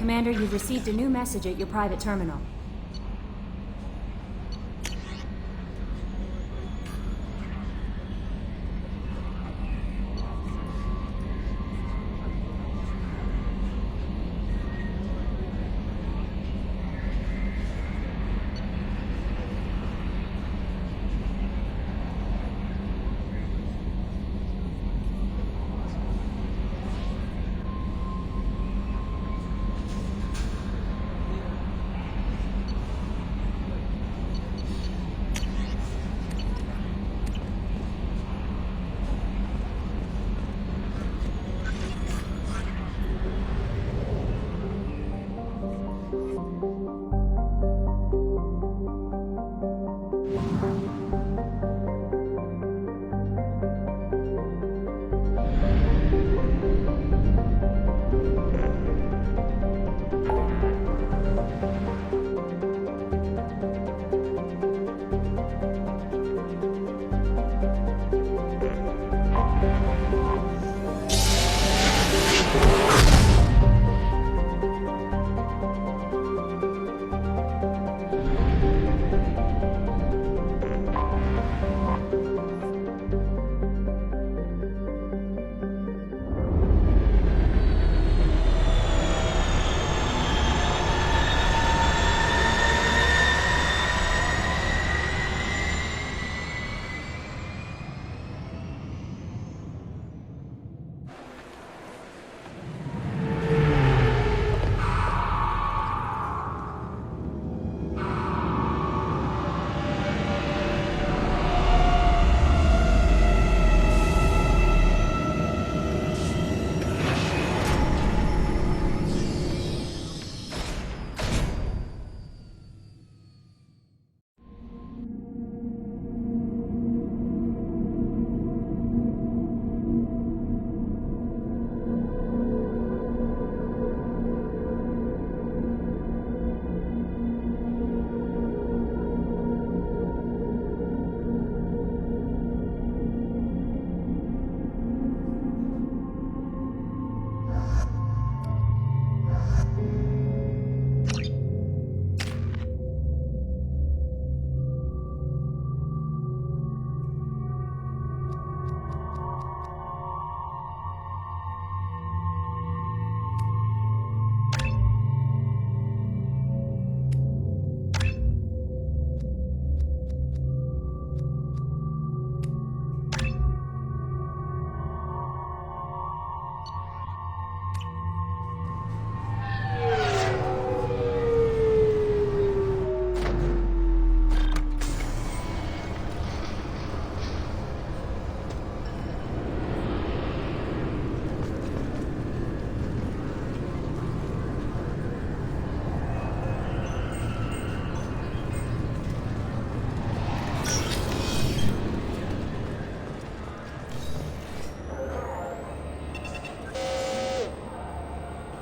Commander, you've received a new message at your private terminal.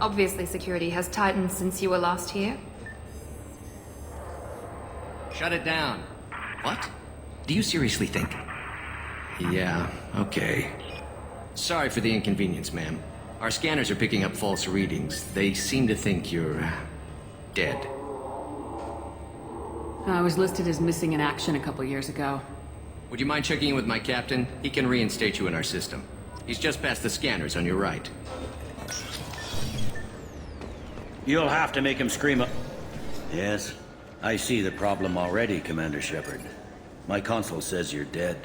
Obviously, security has tightened since you were last here. Shut it down. What? Do you seriously think? Yeah, okay. Sorry for the inconvenience, ma'am. Our scanners are picking up false readings. They seem to think you're... dead. I was listed as missing in action a couple years ago. Would you mind checking in with my captain? He can reinstate you in our system. He's just past the scanners on your right. You'll have to make him scream up. Yes, I see the problem already, Commander Shepard. My console says you're dead.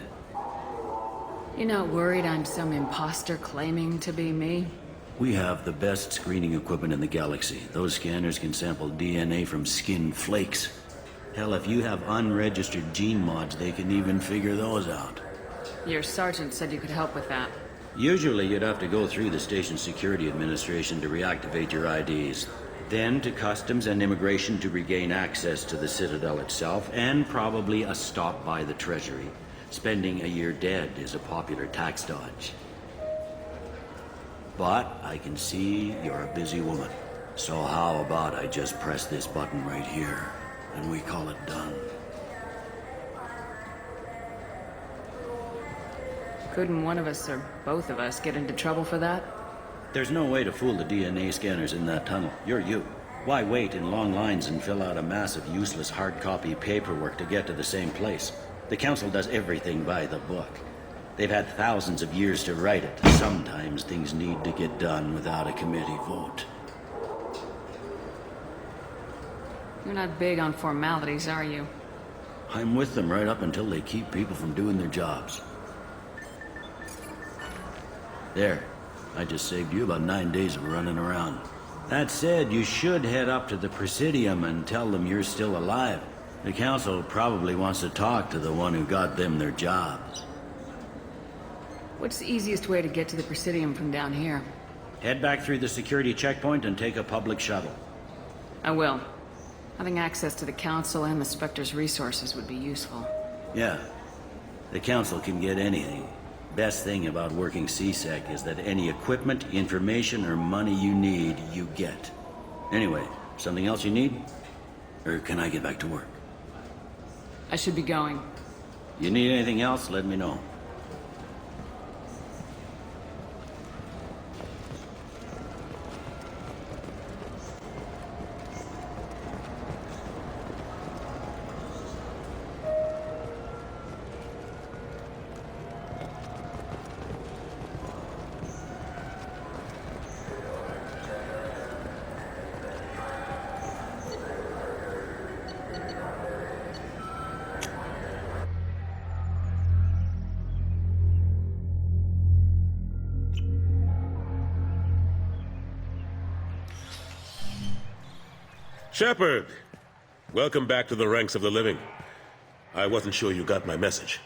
You're not worried I'm some imposter claiming to be me? We have the best screening equipment in the galaxy. Those scanners can sample DNA from skin flakes. Hell, if you have unregistered gene mods, they can even figure those out. Your sergeant said you could help with that. Usually you'd have to go through the Station Security Administration to reactivate your IDs. Then to Customs and Immigration to regain access to the Citadel itself, and probably a stop by the Treasury. Spending a year dead is a popular tax dodge. But I can see you're a busy woman. So how about I just press this button right here, and we call it done? Couldn't one of us, or both of us, get into trouble for that? There's no way to fool the DNA scanners in that tunnel. You're you. Why wait in long lines and fill out a massive useless hard copy paperwork to get to the same place? The Council does everything by the book. They've had thousands of years to write it. Sometimes things need to get done without a committee vote. You're not big on formalities, are you? I'm with them right up until they keep people from doing their jobs. There. I just saved you about 9 days of running around. That said, you should head up to the Presidium and tell them you're still alive. The Council probably wants to talk to the one who got them their jobs. What's the easiest way to get to the Presidium from down here? Head back through the security checkpoint and take a public shuttle. I will. Having access to the Council and the Spectre's resources would be useful. Yeah. The Council can get anything. Best thing about working CSEC is that any equipment, information, or money you need, you get. Anyway, something else you need? Or can I get back to work? I should be going. You need anything else, let me know. Shepard! Welcome back to the ranks of the living. I wasn't sure you got my message.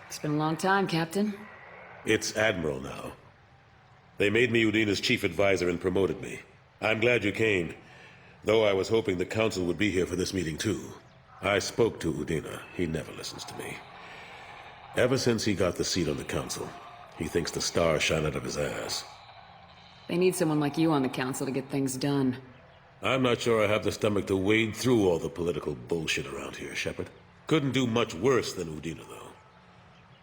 It's been a long time, Captain. It's Admiral now. They made me Udina's chief advisor and promoted me. I'm glad you came, though I was hoping the Council would be here for this meeting too. I spoke to Udina. He never listens to me. Ever since he got the seat on the Council, he thinks the stars shine out of his ass. They need someone like you on the Council to get things done. I'm not sure I have the stomach to wade through all the political bullshit around here, Shepard. Couldn't do much worse than Udina, though.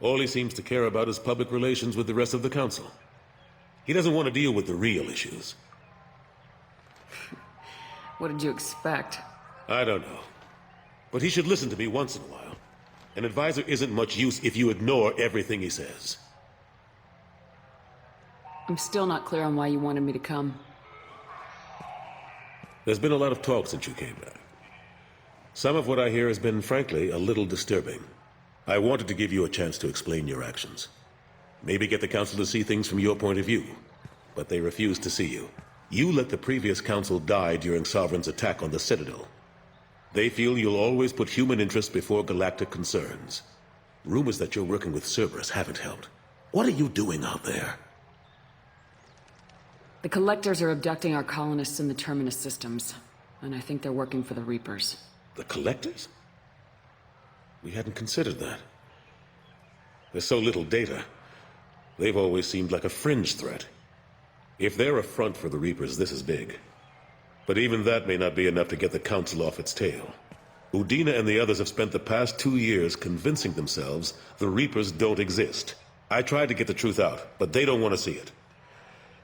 All he seems to care about is public relations with the rest of the Council. He doesn't want to deal with the real issues. What did you expect? I don't know. But he should listen to me once in a while. An advisor isn't much use if you ignore everything he says. I'm still not clear on why you wanted me to come. There's been a lot of talk since you came back. Some of what I hear has been, frankly, a little disturbing. I wanted to give you a chance to explain your actions. Maybe get the Council to see things from your point of view. But they refuse to see you. You let the previous Council die during Sovereign's attack on the Citadel. They feel you'll always put human interests before galactic concerns. Rumors that you're working with Cerberus haven't helped. What are you doing out there? The Collectors are abducting our colonists in the Terminus systems, and I think they're working for the Reapers. The Collectors? We hadn't considered that. There's so little data. They've always seemed like a fringe threat. If they're a front for the Reapers, this is big. But even that may not be enough to get the Council off its tail. Udina and the others have spent the past 2 years convincing themselves the Reapers don't exist. I tried to get the truth out, but they don't want to see it.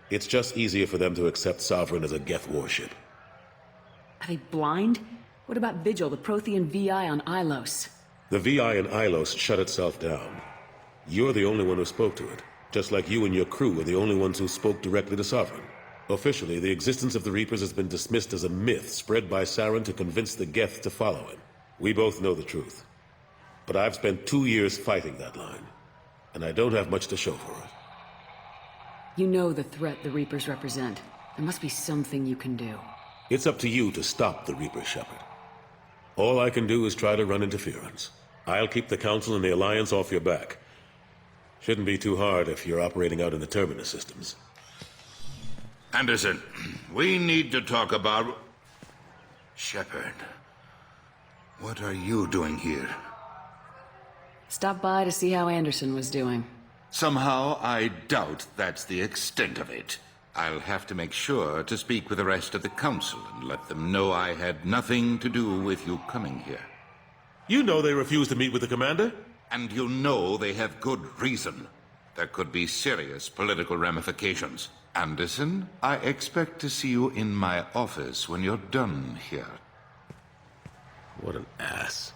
It's just easier for them to accept Sovereign as a Geth warship. Are they blind? What about Vigil, the Prothean VI on Ilos? The VI in Ilos shut itself down. You're the only one who spoke to it, just like you and your crew were the only ones who spoke directly to Sovereign. Officially, the existence of the Reapers has been dismissed as a myth spread by Saren to convince the Geth to follow him. We both know the truth. But I've spent 2 years fighting that line, and I don't have much to show for it. You know the threat the Reapers represent. There must be something you can do. It's up to you to stop the Reapers, Shepard. All I can do is try to run interference. I'll keep the Council and the Alliance off your back. Shouldn't be too hard if you're operating out in the Terminus systems. Anderson, we need to talk about... Shepard, what are you doing here? Stop by to see how Anderson was doing. Somehow, I doubt that's the extent of it. I'll have to make sure to speak with the rest of the Council and let them know I had nothing to do with you coming here. You know they refused to meet with the Commander? And you know they have good reason. There could be serious political ramifications. Anderson, I expect to see you in my office when you're done here. What an ass.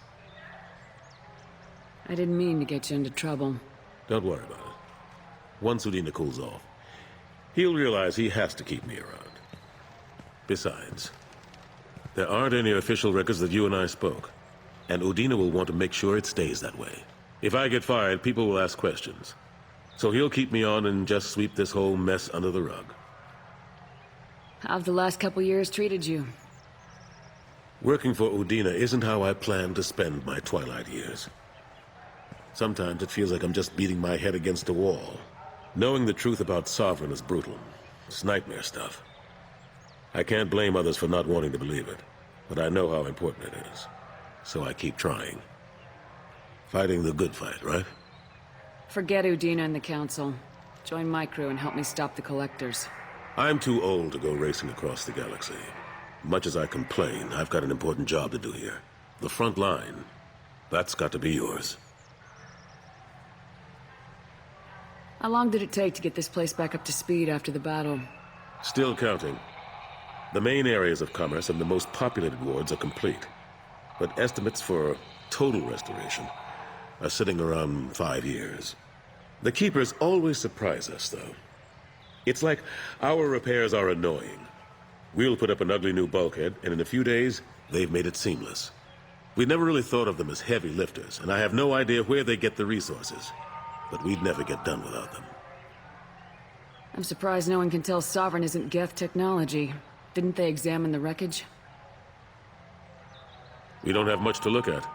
I didn't mean to get you into trouble. Don't worry about it. Once Udina cools off, he'll realize he has to keep me around. Besides, there aren't any official records that you and I spoke, and Udina will want to make sure it stays that way. If I get fired, people will ask questions. So he'll keep me on and just sweep this whole mess under the rug. How have the last couple years treated you? Working for Udina isn't how I plan to spend my twilight years. Sometimes it feels like I'm just beating my head against a wall. Knowing the truth about Sovereign is brutal. It's nightmare stuff. I can't blame others for not wanting to believe it, but I know how important it is. So I keep trying. Fighting the good fight, right? Forget Udina and the Council. Join my crew and help me stop the Collectors. I'm too old to go racing across the galaxy. Much as I complain, I've got an important job to do here. The front line. That's got to be yours. How long did it take to get this place back up to speed after the battle? Still counting. The main areas of commerce and the most populated wards are complete. But estimates for total restoration are sitting around 5 years. The Keepers always surprise us, though. It's like our repairs are annoying. We'll put up an ugly new bulkhead, and in a few days, they've made it seamless. We never really thought of them as heavy lifters, and I have no idea where they get the resources. But we'd never get done without them. I'm surprised no one can tell Sovereign isn't Geth technology. Didn't they examine the wreckage? We don't have much to look at.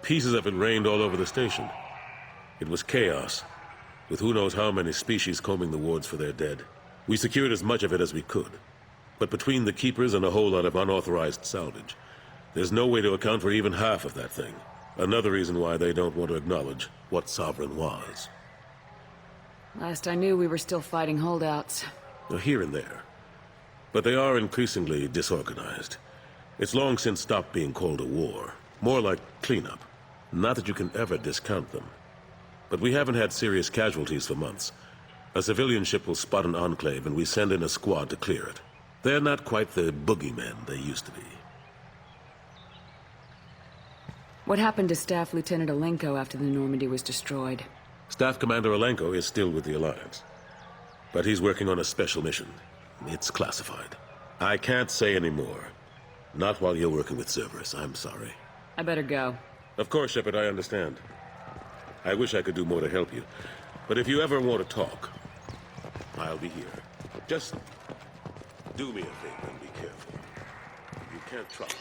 Pieces of it rained all over the station. It was chaos, with who knows how many species combing the wards for their dead. We secured as much of it as we could. But between the Keepers and a whole lot of unauthorized salvage, there's no way to account for even half of that thing. Another reason why they don't want to acknowledge what Sovereign was. Last I knew, we were still fighting holdouts. Here and there. But they are increasingly disorganized. It's long since stopped being called a war. More like cleanup. Not that you can ever discount them. But we haven't had serious casualties for months. A civilian ship will spot an enclave and we send in a squad to clear it. They're not quite the boogeymen they used to be. What happened to Staff Lieutenant Alenko after the Normandy was destroyed? Staff Commander Alenko is still with the Alliance. But he's working on a special mission. It's classified. I can't say any more. Not while you're working with Cerberus, I'm sorry. I better go. Of course, Shepard, I understand. I wish I could do more to help you. But if you ever want to talk, I'll be here. Just do me a favor and be careful. You can't trust.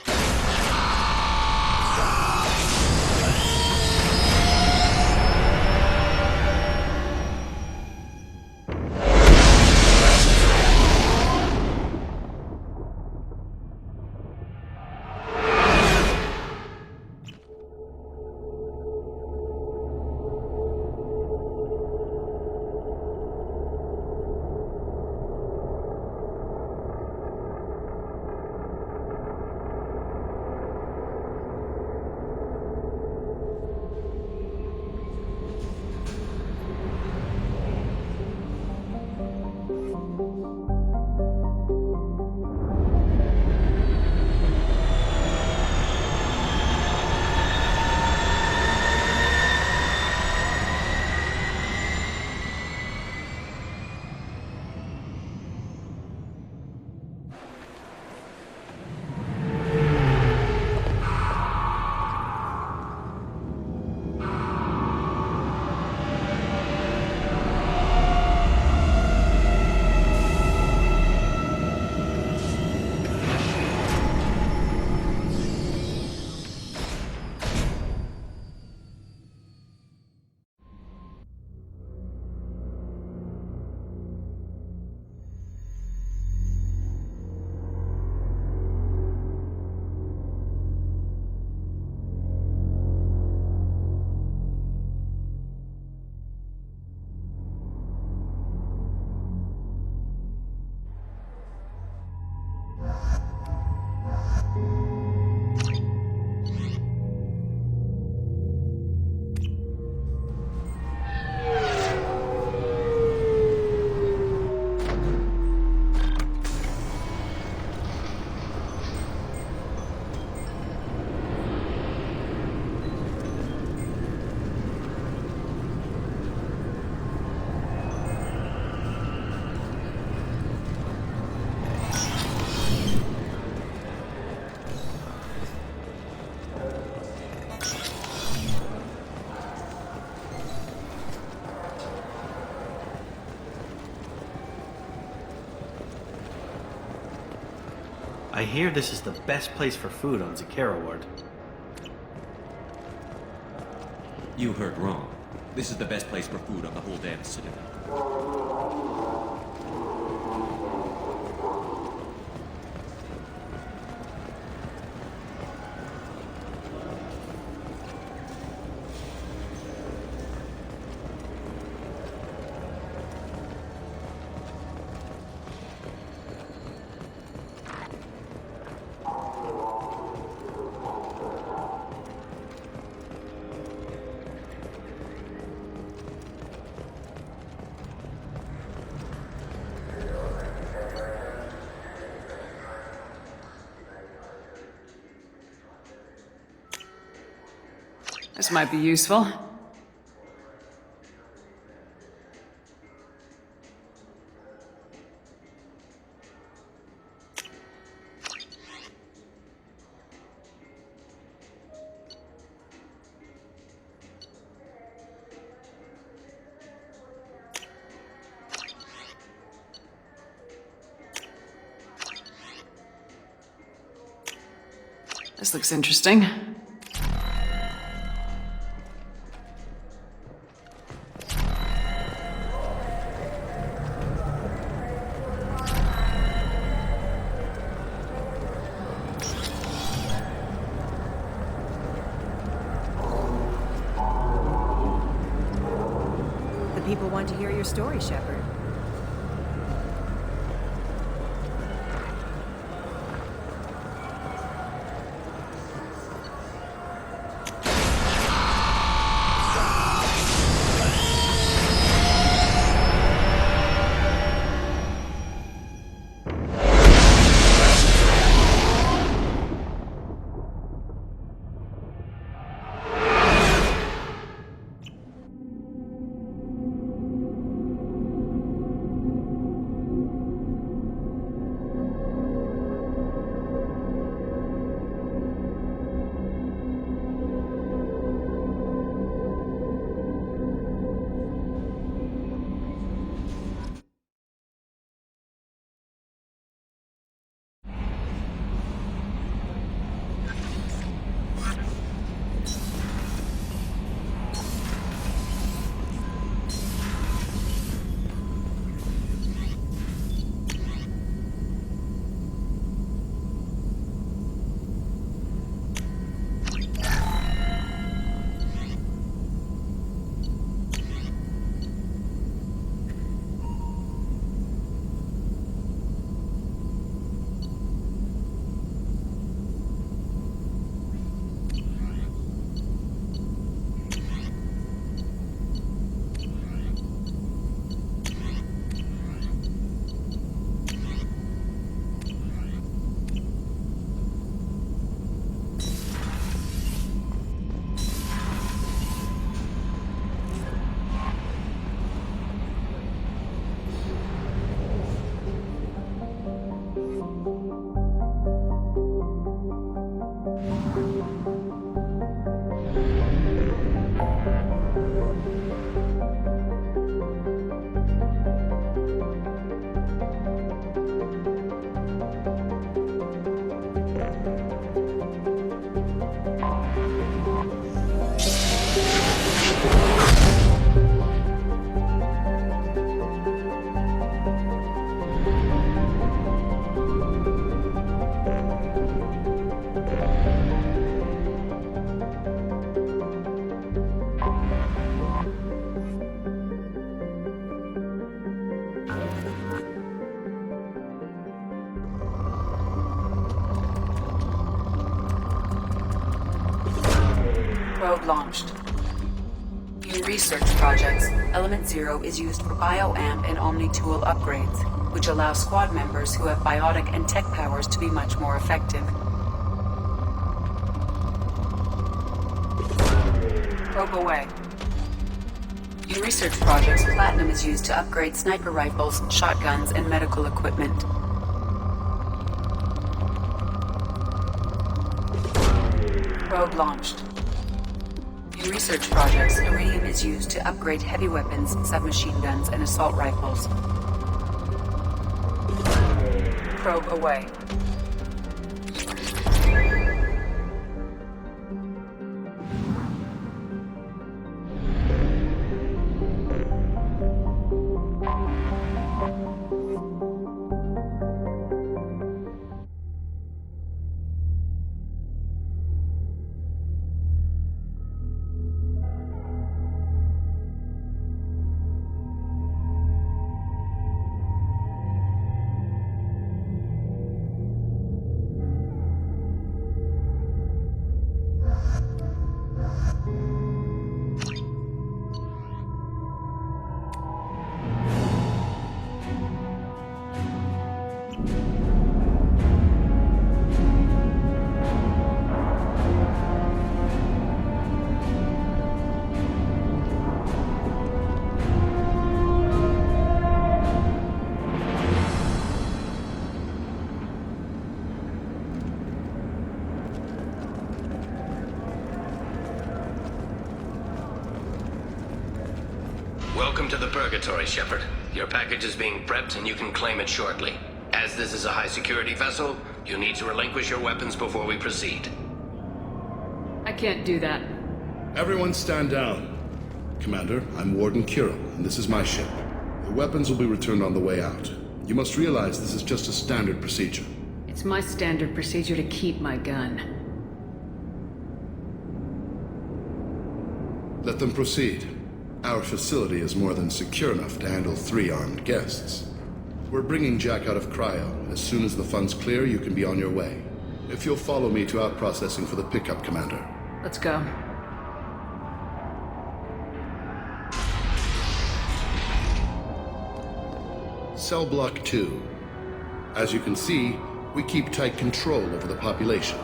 I hear this is the best place for food on Zakera Ward. You heard wrong. This is the best place for food on the whole damn Citadel. This might be useful. This looks interesting. The people want to hear your story, Shepard. Probe launched. In research projects, Element Zero is used for Bioamp and Omni-Tool upgrades, which allow squad members who have biotic and tech powers to be much more effective. Probe away. In research projects, Platinum is used to upgrade sniper rifles, shotguns, and medical equipment. Probe launched. In research projects, Iridium is used to upgrade heavy weapons, submachine guns, and assault rifles. Probe away. Welcome to the Purgatory, Shepard. Your package is being prepped and you can claim it shortly. As this is a high-security vessel, you need to relinquish your weapons before we proceed. I can't do that. Everyone stand down. Commander, I'm Warden Kirill, and this is my ship. The weapons will be returned on the way out. You must realize this is just a standard procedure. It's my standard procedure to keep my gun. Let them proceed. Our facility is more than secure enough to handle 3 armed guests. We're bringing Jack out of cryo. As soon as the funds clear, you can be on your way. If you'll follow me to out-processing for the pickup, Commander. Let's go. Cell Block 2. As you can see, we keep tight control over the population.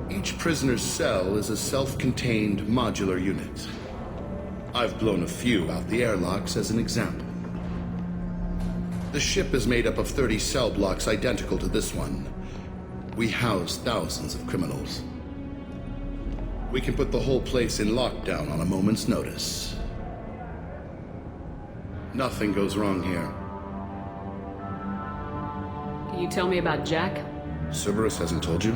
Each prisoner's cell is a self-contained modular unit. I've blown a few out the airlocks as an example. The ship is made up of 30 cell blocks identical to this one. We house thousands of criminals. We can put the whole place in lockdown on a moment's notice. Nothing goes wrong here. Can you tell me about Jack? Cerberus hasn't told you?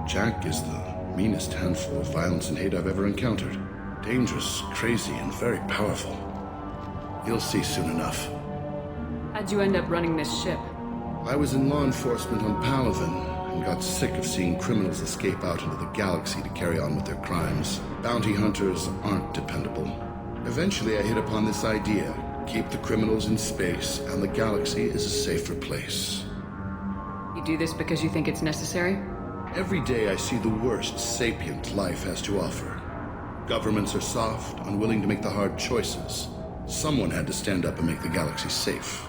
Jack is the meanest handful of violence and hate I've ever encountered. Dangerous, crazy, and very powerful. You'll see soon enough. How'd you end up running this ship? I was in law enforcement on Palaven and got sick of seeing criminals escape out into the galaxy to carry on with their crimes. Bounty hunters aren't dependable. Eventually I hit upon this idea. Keep the criminals in space, and the galaxy is a safer place. You do this because you think it's necessary? Every day I see the worst sapient life has to offer. Governments are soft, unwilling to make the hard choices. Someone had to stand up and make the galaxy safe.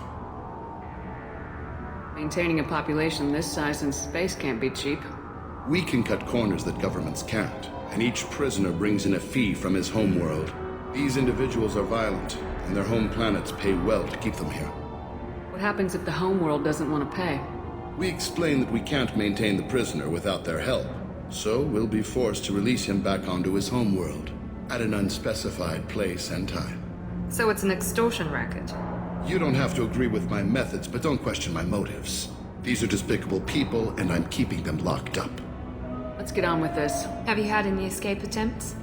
Maintaining a population this size in space can't be cheap. We can cut corners that governments can't, and each prisoner brings in a fee from his homeworld. These individuals are violent, and their home planets pay well to keep them here. What happens if the homeworld doesn't want to pay? We explain that we can't maintain the prisoner without their help, so we'll be forced to release him back onto his homeworld, at an unspecified place and time. So it's an extortion racket. You don't have to agree with my methods, but don't question my motives. These are despicable people, and I'm keeping them locked up. Let's get on with this. Have you had any escape attempts?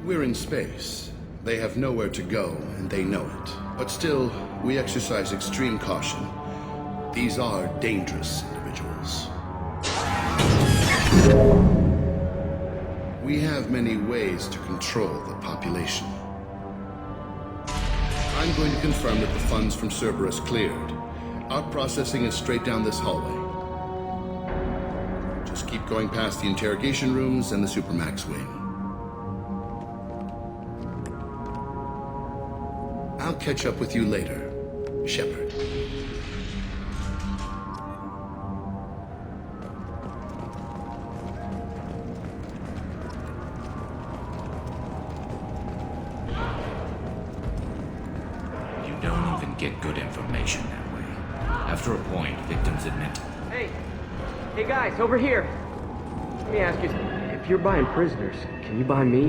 We're in space. They have nowhere to go, and they know it. But still, we exercise extreme caution. These are dangerous individuals. We have many ways to control the population. I'm going to confirm that the funds from Cerberus cleared. Our processing is straight down this hallway. Just keep going past the interrogation rooms and the Supermax wing. I'll catch up with you later, Shepard. Get good information that way. After a point, victims admit. Hey guys, over here. Let me ask you, if you're buying prisoners, can you buy me?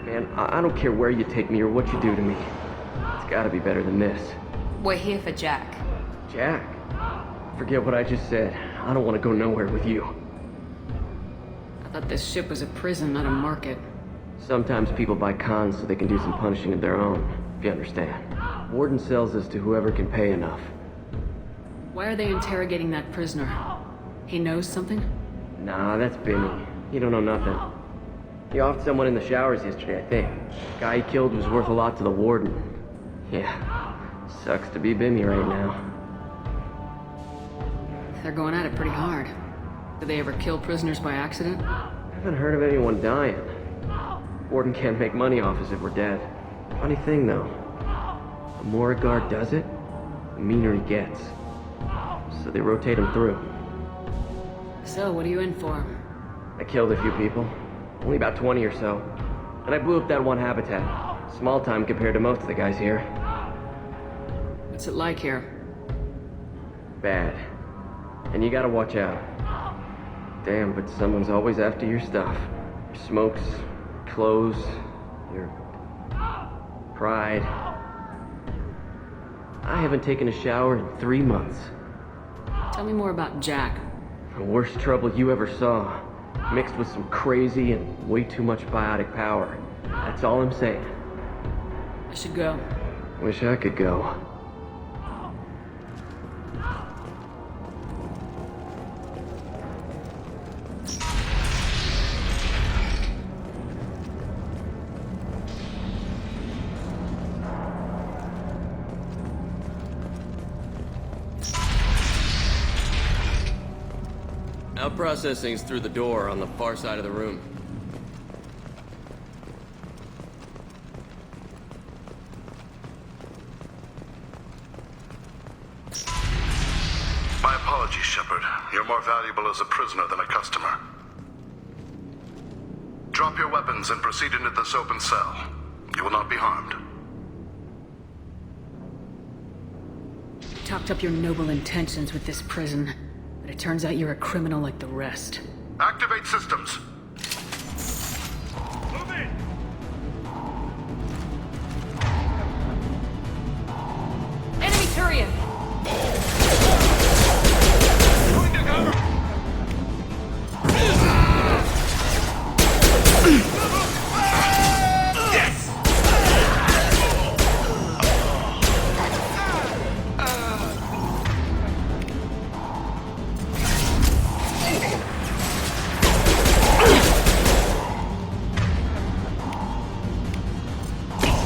Man, I don't care where you take me or what you do to me. It's gotta be better than this. We're here for Jack. Jack? Forget what I just said. I don't want to go nowhere with you. I thought this ship was a prison, not a market. Sometimes people buy cons so they can do some punishing of their own, if you understand. Warden sells this to whoever can pay enough. Why are they interrogating that prisoner? He knows something? Nah, that's Bimmy. He don't know nothing. He offed someone in the showers yesterday, I think. The guy he killed was worth a lot to the Warden. Yeah, sucks to be Bimmy right now. They're going at it pretty hard. Do they ever kill prisoners by accident? I haven't heard of anyone dying. Warden can't make money off us if we're dead. Funny thing, though. The more a guard does it, the meaner he gets. So they rotate him through. So, what are you in for? I killed a few people. Only about 20 or so. And I blew up that one habitat. Small time compared to most of the guys here. What's it like here? Bad. And you gotta watch out. Damn, but someone's always after your stuff. Your smokes, clothes, your pride. I haven't taken a shower in 3 months. Tell me more about Jack. The worst trouble you ever saw. Mixed with some crazy and way too much biotic power. That's all I'm saying. I should go. Wish I could go. Out processing's through the door on the far side of the room. My apologies, Shepard. You're more valuable as a prisoner than a customer. Drop your weapons and proceed into this open cell. You will not be harmed. You talked up your noble intentions with this prison, but it turns out you're a criminal like the rest. Activate systems. Move in! Enemy Turian! Going to cover! Yes!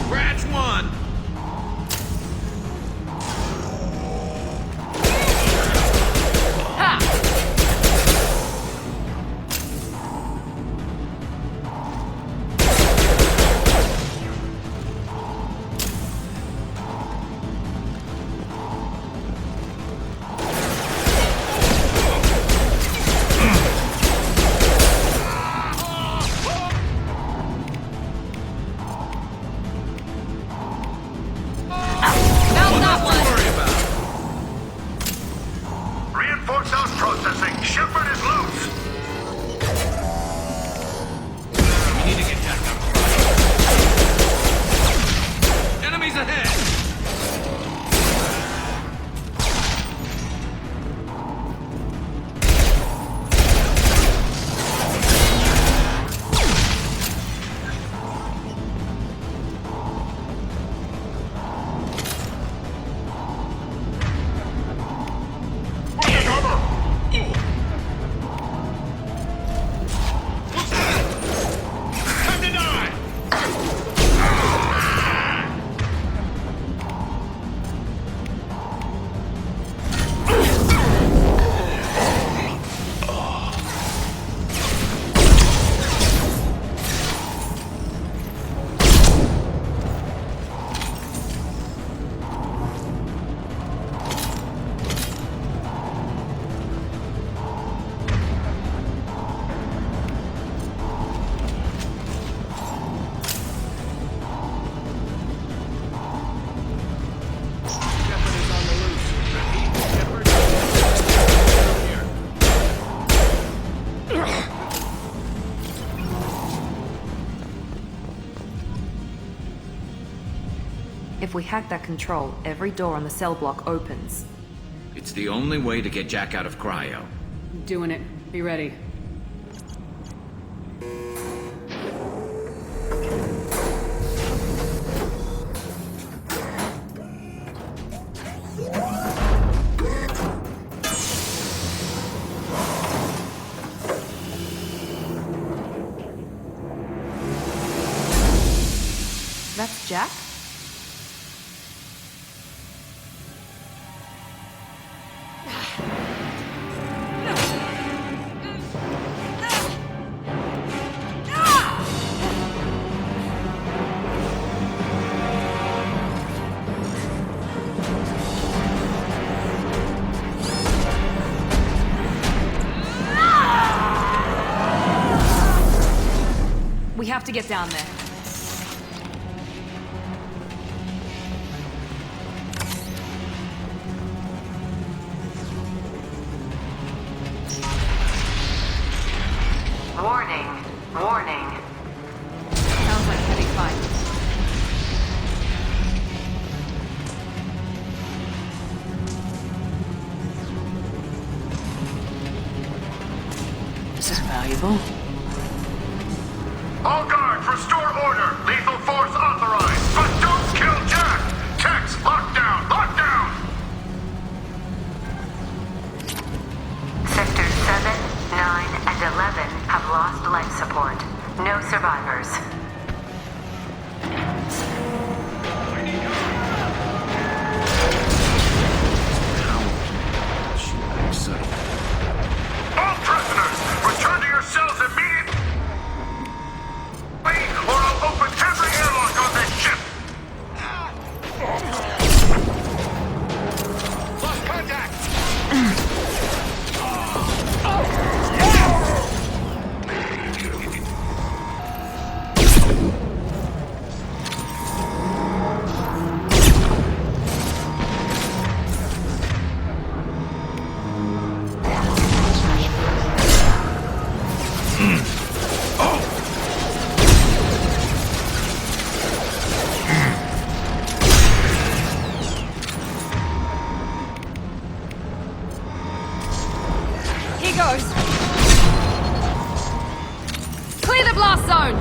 Scratch one! Reinforce house processing. Shepard is loose. We need to get Jack out. Enemies ahead! Time to die! Shepard is on the loose. Repeat, Shepard. Here. If we hack that control, every door on the cell block opens. It's the only way to get Jack out of cryo. I'm doing it. Be ready. That's Jack? We have to get down there. Warning. Sounds like heavy fight. This is valuable. All guards, restore order. Lethal force authorized. But don't kill Jack. Tex, lockdown, lockdown. Sectors 7, 9, and 11 have lost life support. No survivors. All prisoners, return to your cells immediately, or I'll open every airlock on this ship. Lost contact. Here goes. Clear the blast zone.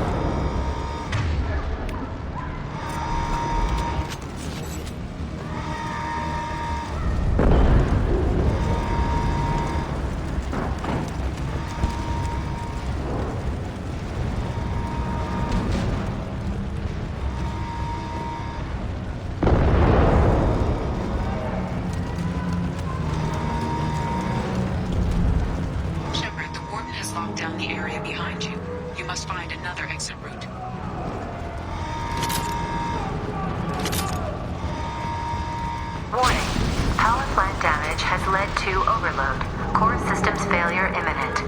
Shepard, the Warden has locked down the area behind you. You must find another exit route. Warning. Power plant damage has led to overload. Core systems failure imminent.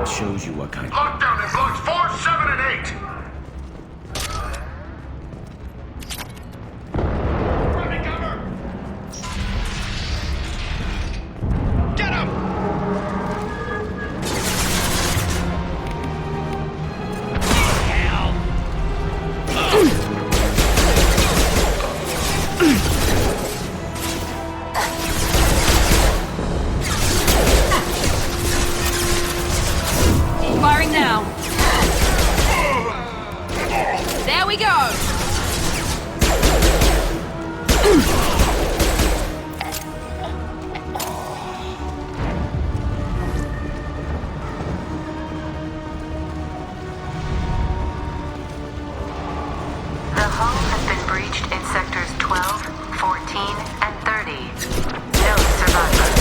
Shows you what kind of... Lockdown in blocks 4, 7, and 8. Running cover. Get him. Firing now. There we go. The hull has been breached in sectors 12, 14, and 30. No survivors.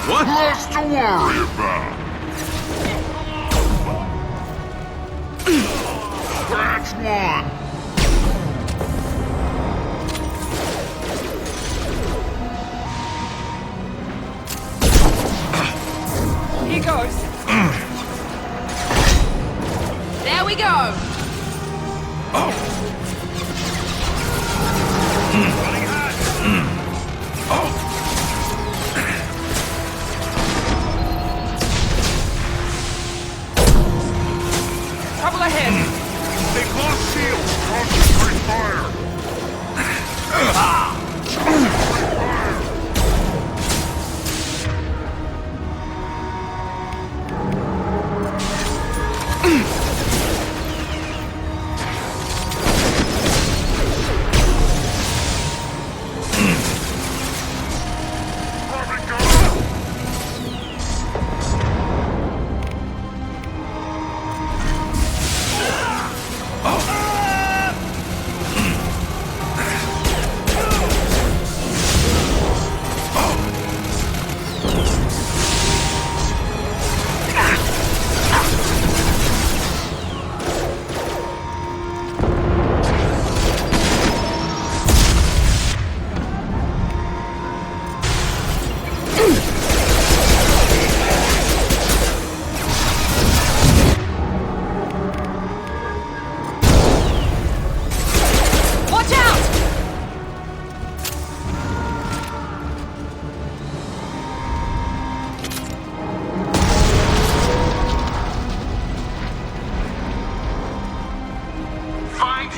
What? Less to worry about. Scratch one. goes. There we go. Trouble ahead. They've lost shields. Concentrate fire.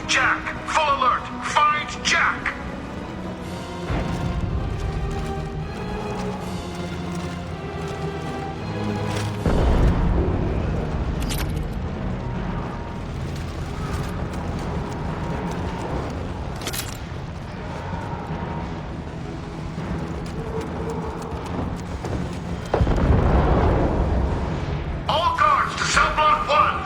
Jack! Full alert! Find Jack! All guards to cell block 1!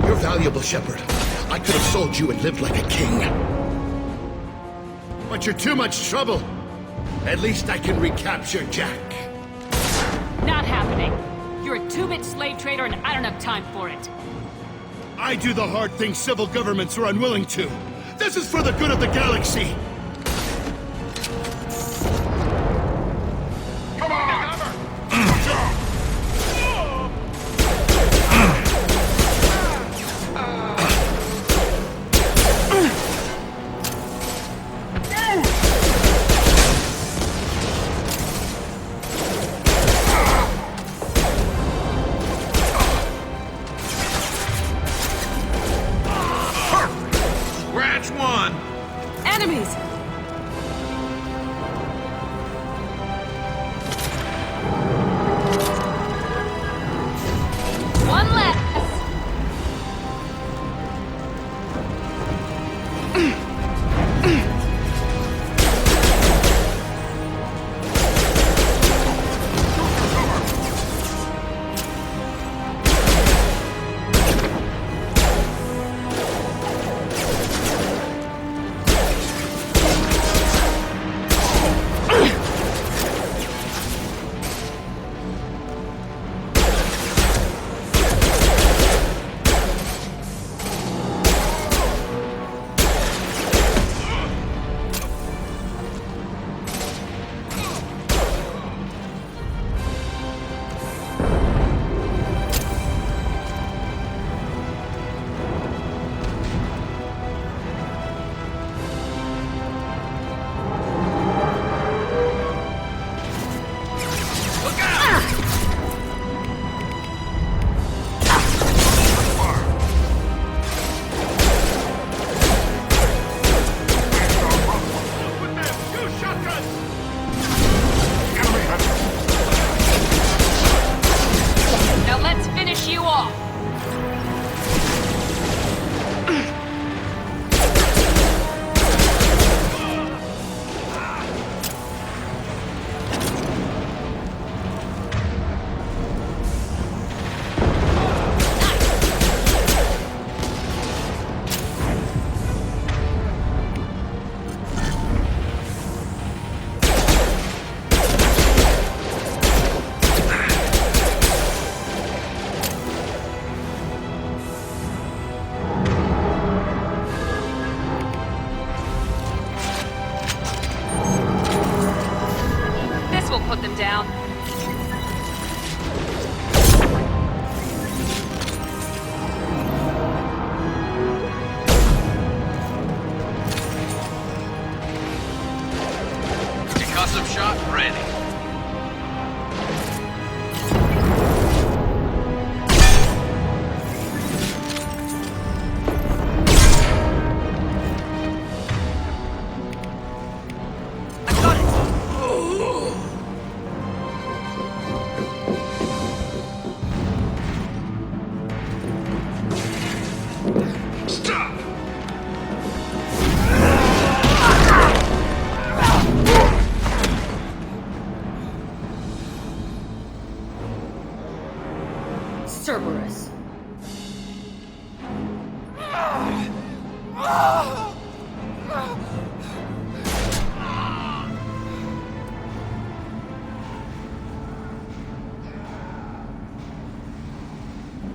You're valuable, Shepard. I could have sold you and lived like a king. But you're too much trouble. At least I can recapture Jack. Not happening. You're a two-bit slave trader and I don't have time for it. I do the hard things civil governments are unwilling to. This is for the good of the galaxy. Come on! Scratch one! Enemies!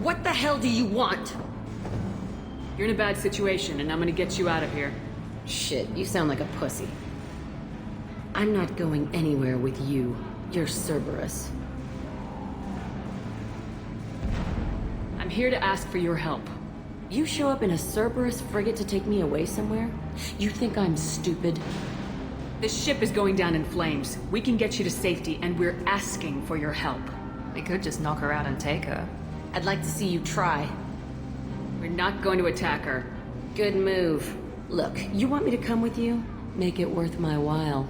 What the hell do you want? You're in a bad situation, and I'm gonna get you out of here. Shit, you sound like a pussy. I'm not going anywhere with you. You're Cerberus. I'm here to ask for your help. You show up in a Cerberus frigate to take me away somewhere? You think I'm stupid? This ship is going down in flames. We can get you to safety, and we're asking for your help. We could just knock her out and take her. I'd like to see you try. We're not going to attack her. Good move. Look, you want me to come with you? Make it worth my while.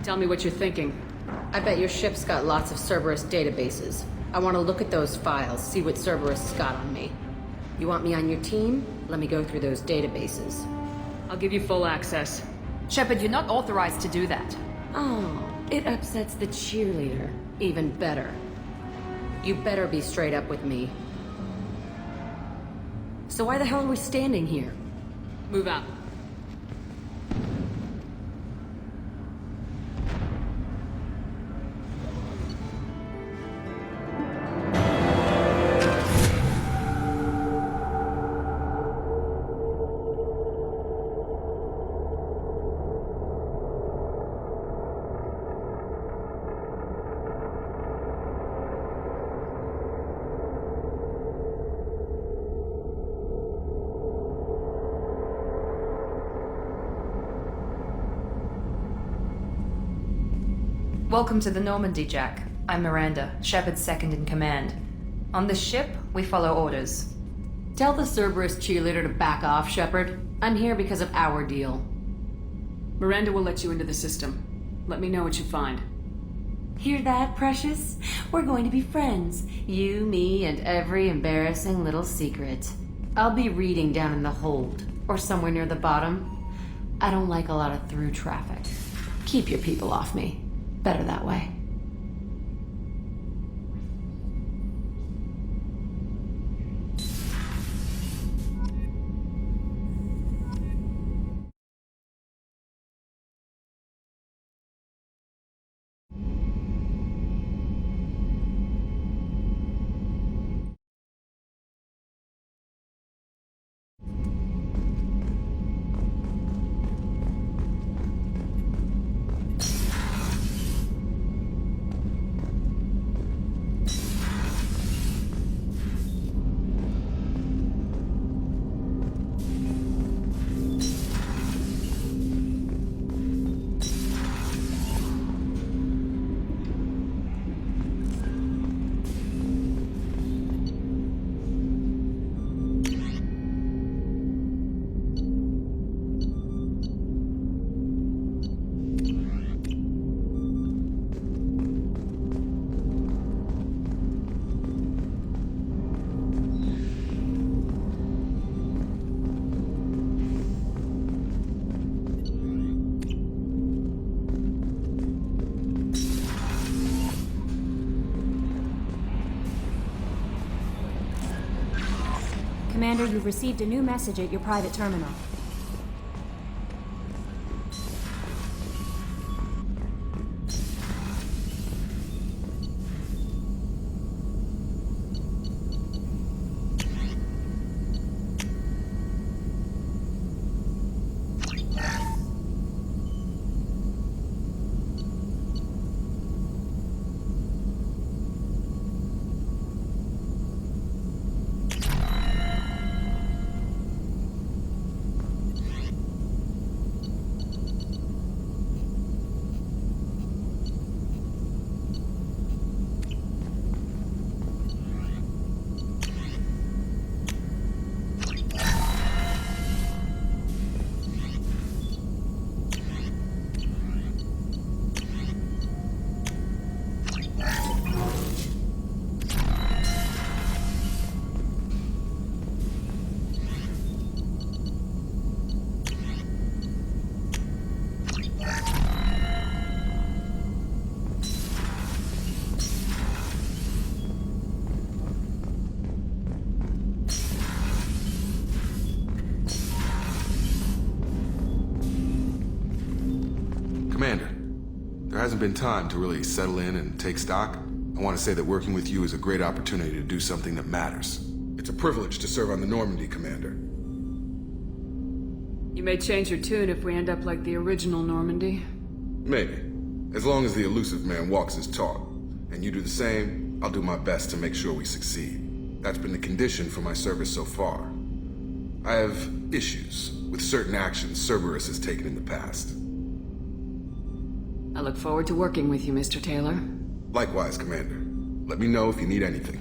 Tell me what you're thinking. I bet your ship's got lots of Cerberus databases. I want to look at those files, see what Cerberus has got on me. You want me on your team? Let me go through those databases. I'll give you full access. Shepard, you're not authorized to do that. Oh, it upsets the cheerleader. Even better. You better be straight up with me. So why the hell are we standing here? Move out. Welcome to the Normandy, Jack. I'm Miranda, Shepard's second in command. On this ship, we follow orders. Tell the Cerberus cheerleader to back off, Shepard. I'm here because of our deal. Miranda will let you into the system. Let me know what you find. Hear that, Precious? We're going to be friends. You, me, and every embarrassing little secret. I'll be reading down in the hold, or somewhere near the bottom. I don't like a lot of through traffic. Keep your people off me. Better that way. Commander, you've received a new message at your private terminal. hasn't been time to really settle in and take stock, I want to say that working with you is a great opportunity to do something that matters. It's a privilege to serve on the Normandy, Commander. You may change your tune if we end up like the original Normandy. Maybe. As long as the elusive man walks his talk, and you do the same, I'll do my best to make sure we succeed. That's been the condition for my service so far. I have issues with certain actions Cerberus has taken in the past. I look forward to working with you, Mr. Taylor. Likewise, Commander. Let me know if you need anything.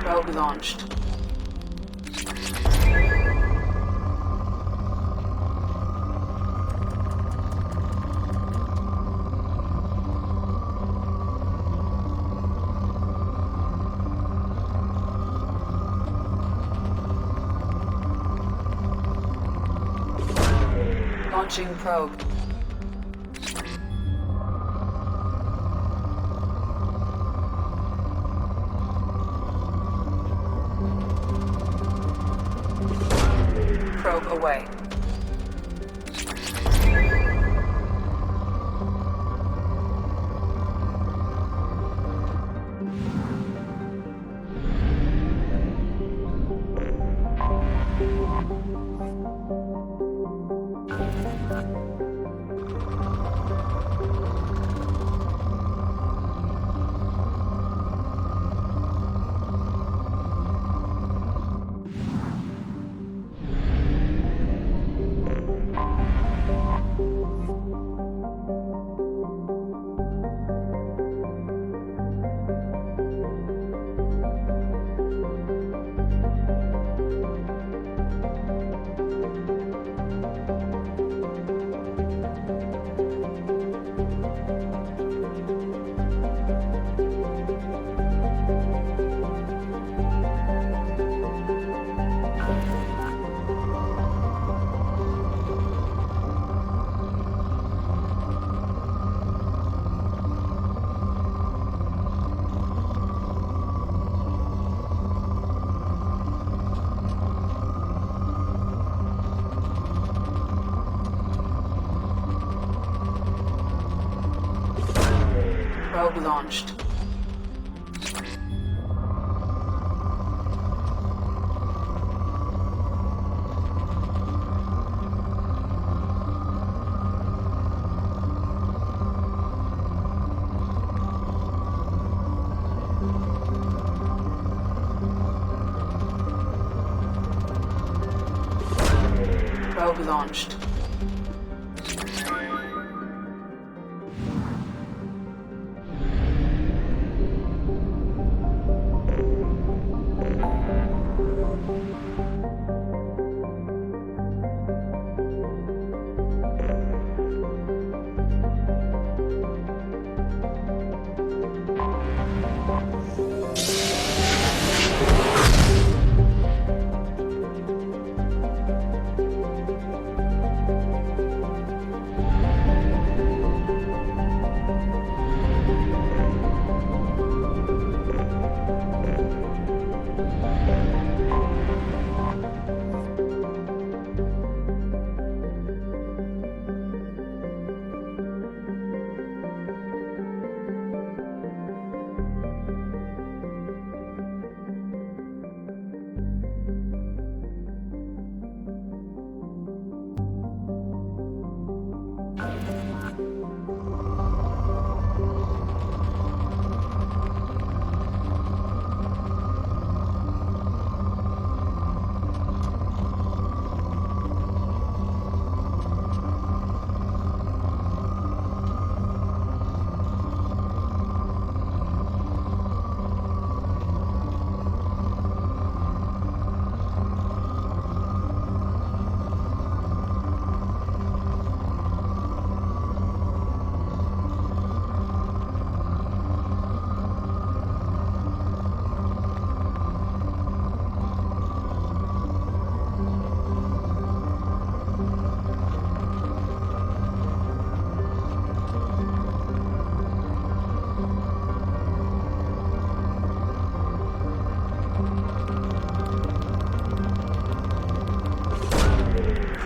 Probe launched. Launching probe. Probe away. Probe launched. Probe launched.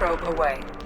probe away.